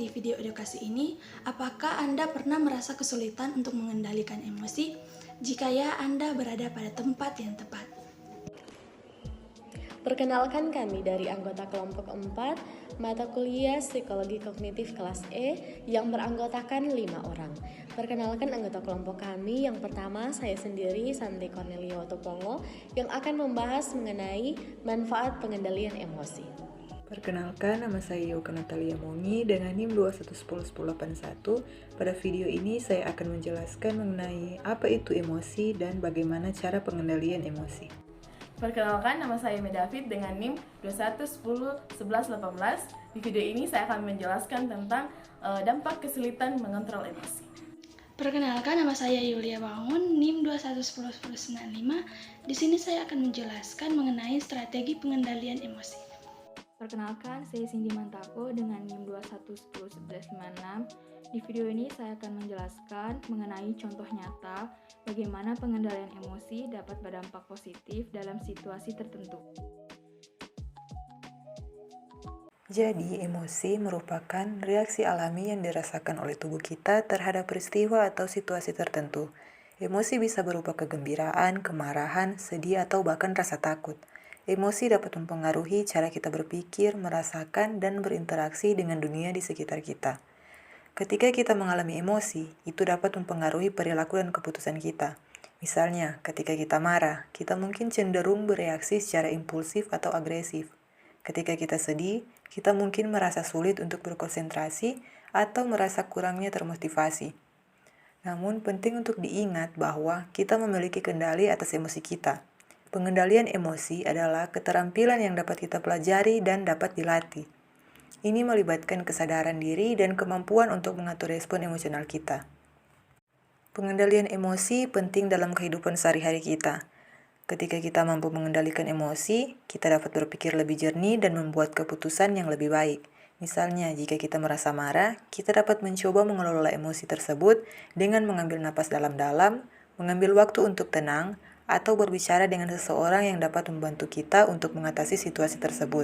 di video edukasi ini, apakah Anda pernah merasa kesulitan untuk mengendalikan emosi? Jika ya, Anda berada pada tempat yang tepat. Perkenalkan, kami dari anggota kelompok 4 mata kuliah Psikologi Kognitif kelas E yang beranggotakan 5 orang. Perkenalkan anggota kelompok kami, yang pertama saya sendiri Santi Cornelio Topongo yang akan membahas mengenai manfaat pengendalian emosi. Perkenalkan, nama saya Yoka Natalia Mongi dengan NIM 21101081. Pada video ini saya akan menjelaskan mengenai apa itu emosi dan bagaimana cara pengendalian emosi. Perkenalkan, nama saya David dengan NIM 21101118. Di video ini saya akan menjelaskan tentang dampak kesulitan mengontrol emosi. Perkenalkan, nama saya Yulia Bangun, NIM 21101095. Di sini saya akan menjelaskan mengenai strategi pengendalian emosi. Perkenalkan, saya Cindy Mantako dengan NIM 21101156. Di video ini saya akan menjelaskan mengenai contoh nyata bagaimana pengendalian emosi dapat berdampak positif dalam situasi tertentu. Jadi, emosi merupakan reaksi alami yang dirasakan oleh tubuh kita terhadap peristiwa atau situasi tertentu. Emosi bisa berupa kegembiraan, kemarahan, sedih, atau bahkan rasa takut. Emosi dapat mempengaruhi cara kita berpikir, merasakan, dan berinteraksi dengan dunia di sekitar kita. Ketika kita mengalami emosi, itu dapat mempengaruhi perilaku dan keputusan kita. Misalnya, ketika kita marah, kita mungkin cenderung bereaksi secara impulsif atau agresif. Ketika kita sedih, kita mungkin merasa sulit untuk berkonsentrasi atau merasa kurangnya termotivasi. Namun, penting untuk diingat bahwa kita memiliki kendali atas emosi kita. Pengendalian emosi adalah keterampilan yang dapat kita pelajari dan dapat dilatih. Ini melibatkan kesadaran diri dan kemampuan untuk mengatur respon emosional kita. Pengendalian emosi penting dalam kehidupan sehari-hari kita. Ketika kita mampu mengendalikan emosi, kita dapat berpikir lebih jernih dan membuat keputusan yang lebih baik. Misalnya, jika kita merasa marah, kita dapat mencoba mengelola emosi tersebut dengan mengambil napas dalam-dalam, mengambil waktu untuk tenang, atau berbicara dengan seseorang yang dapat membantu kita untuk mengatasi situasi tersebut.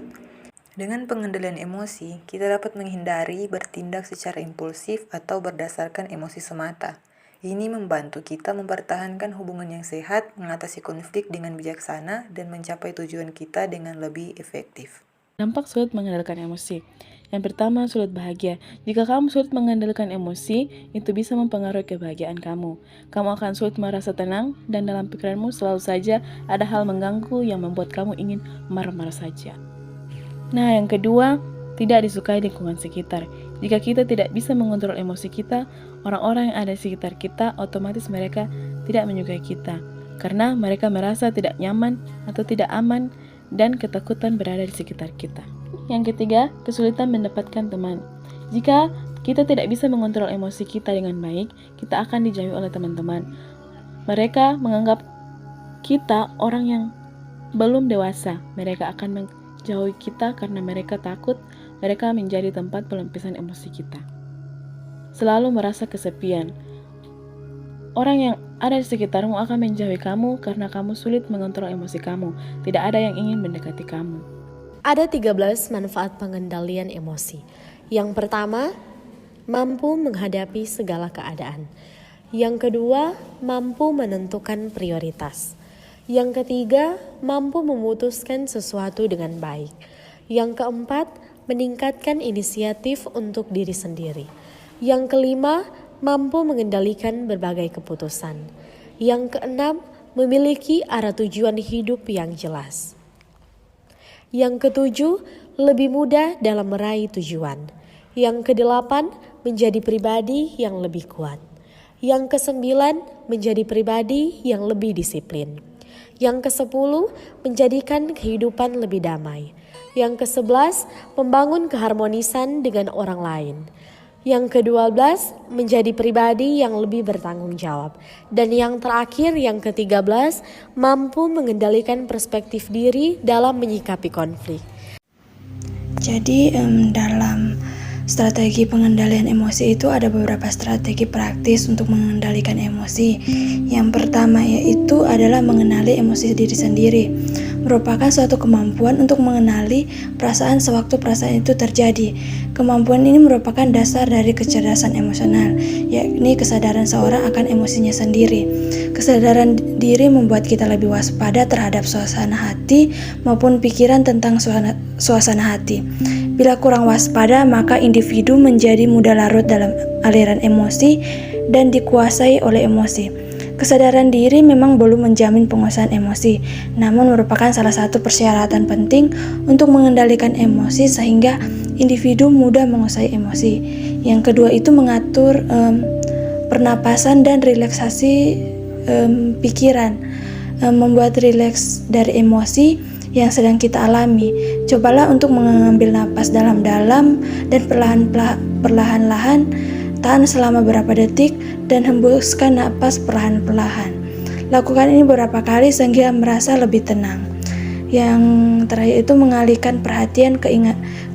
Dengan pengendalian emosi, kita dapat menghindari bertindak secara impulsif atau berdasarkan emosi semata. Ini membantu kita mempertahankan hubungan yang sehat, mengatasi konflik dengan bijaksana, dan mencapai tujuan kita dengan lebih efektif. Dampak sulit mengendalikan emosi. Yang pertama, sulit bahagia. Jika kamu sulit mengendalikan emosi, itu bisa mempengaruhi kebahagiaan kamu. Kamu akan sulit merasa tenang, dan dalam pikiranmu selalu saja ada hal mengganggu yang membuat kamu ingin marah-marah saja. Nah, yang kedua, tidak disukai lingkungan sekitar. Jika kita tidak bisa mengontrol emosi kita, orang-orang yang ada di sekitar kita, otomatis mereka tidak menyukai kita. Karena mereka merasa tidak nyaman atau tidak aman, dan ketakutan berada di sekitar kita. Yang ketiga, kesulitan mendapatkan teman. Jika kita tidak bisa mengontrol emosi kita dengan baik, kita akan dijauhi oleh teman-teman. Mereka menganggap kita orang yang belum dewasa. Mereka akan menjauhi kita karena mereka takut mereka menjadi tempat pelampiasan emosi kita. Selalu merasa kesepian. Orang yang ada di sekitarmu akan menjauhi kamu karena kamu sulit mengontrol emosi kamu. Tidak ada yang ingin mendekati kamu. Ada 13 manfaat pengendalian emosi. Yang pertama, mampu menghadapi segala keadaan. Yang kedua, mampu menentukan prioritas. Yang ketiga, mampu memutuskan sesuatu dengan baik. Yang keempat, meningkatkan inisiatif untuk diri sendiri. Yang kelima, mampu mengendalikan berbagai keputusan. Yang keenam, memiliki arah tujuan hidup yang jelas. Yang ketujuh, lebih mudah dalam meraih tujuan. Yang kedelapan, menjadi pribadi yang lebih kuat. Yang kesembilan, menjadi pribadi yang lebih disiplin. Yang kesepuluh, menjadikan kehidupan lebih damai. Yang ke-11, membangun keharmonisan dengan orang lain. Yang ke-12, menjadi pribadi yang lebih bertanggung jawab. Dan yang terakhir, yang ke-13, mampu mengendalikan perspektif diri dalam menyikapi konflik. Jadi, dalam strategi pengendalian emosi itu ada beberapa strategi praktis untuk mengendalikan emosi. Yang pertama yaitu adalah mengenali emosi diri sendiri. merupakan suatu kemampuan untuk mengenali perasaan sewaktu perasaan itu terjadi. Kemampuan ini merupakan dasar dari kecerdasan emosional, yakni kesadaran seorang akan emosinya sendiri. Kesadaran diri membuat kita lebih waspada terhadap suasana hati maupun pikiran tentang suasana hati. Bila kurang waspada, maka individu menjadi mudah larut dalam aliran emosi dan dikuasai oleh emosi. Kesadaran diri memang belum menjamin penguasaan emosi, namun merupakan salah satu persyaratan penting untuk mengendalikan emosi sehingga individu mudah menguasai emosi. Yang kedua itu mengatur pernapasan dan relaksasi pikiran, membuat rileks dari emosi yang sedang kita alami. Cobalah untuk mengambil napas dalam-dalam dan perlahan-lahan. Tahan selama beberapa detik dan hembuskan napas perlahan-lahan. Lakukan ini beberapa kali sehingga merasa lebih tenang. Yang terakhir itu mengalihkan perhatian ke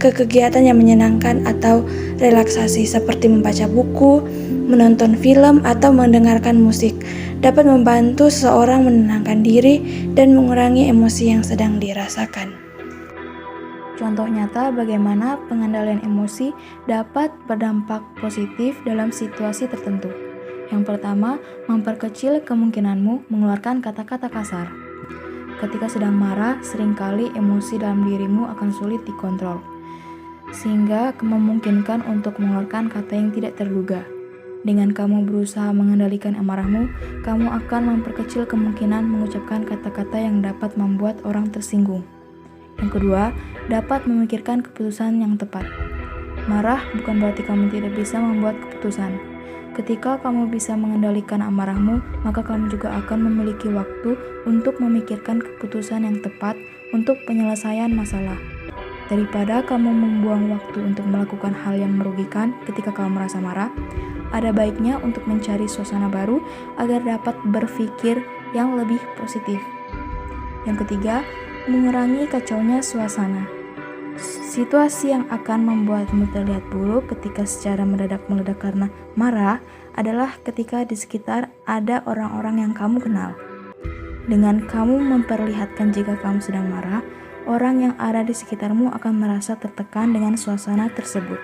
kegiatan yang menyenangkan atau relaksasi seperti membaca buku, menonton film, atau mendengarkan musik. Dapat membantu seseorang menenangkan diri dan mengurangi emosi yang sedang dirasakan. Contoh nyata bagaimana pengendalian emosi dapat berdampak positif dalam situasi tertentu. Yang pertama, memperkecil kemungkinanmu mengeluarkan kata-kata kasar. Ketika sedang marah, seringkali emosi dalam dirimu akan sulit dikontrol, sehingga memungkinkan untuk mengeluarkan kata yang tidak terduga. Dengan kamu berusaha mengendalikan amarahmu, kamu akan memperkecil kemungkinan mengucapkan kata-kata yang dapat membuat orang tersinggung. Yang kedua, dapat memikirkan keputusan yang tepat. Marah bukan berarti kamu tidak bisa membuat keputusan. Ketika kamu bisa mengendalikan amarahmu, maka kamu juga akan memiliki waktu untuk memikirkan keputusan yang tepat untuk penyelesaian masalah. Daripada kamu membuang waktu untuk melakukan hal yang merugikan ketika kamu merasa marah, ada baiknya untuk mencari suasana baru agar dapat berpikir yang lebih positif. Yang ketiga, mengurangi kacaunya suasana. Situasi yang akan membuatmu terlihat buruk ketika secara mendadak meledak karena marah adalah ketika di sekitar ada orang-orang yang kamu kenal. Dengan kamu memperlihatkan jika kamu sedang marah, orang yang ada di sekitarmu akan merasa tertekan dengan suasana tersebut.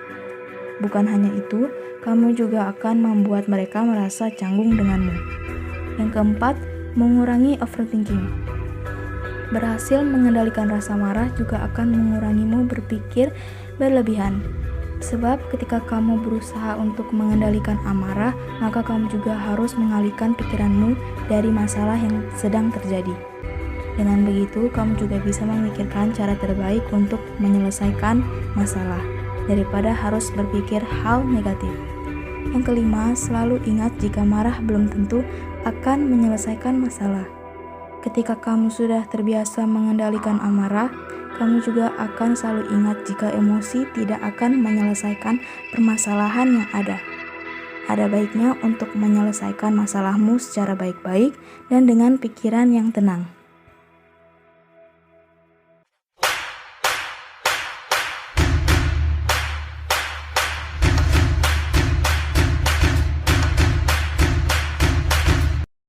Bukan hanya itu, kamu juga akan membuat mereka merasa canggung denganmu. Yang keempat, mengurangi overthinking. Berhasil mengendalikan rasa marah juga akan mengurangimu berpikir berlebihan. Sebab ketika kamu berusaha untuk mengendalikan amarah, maka kamu juga harus mengalihkan pikiranmu dari masalah yang sedang terjadi. Dengan begitu, kamu juga bisa memikirkan cara terbaik untuk menyelesaikan masalah, daripada harus berpikir hal negatif. Yang kelima, selalu ingat jika marah belum tentu akan menyelesaikan masalah. Ketika kamu sudah terbiasa mengendalikan amarah, kamu juga akan selalu ingat jika emosi tidak akan menyelesaikan permasalahan yang ada. Ada baiknya untuk menyelesaikan masalahmu secara baik-baik dan dengan pikiran yang tenang.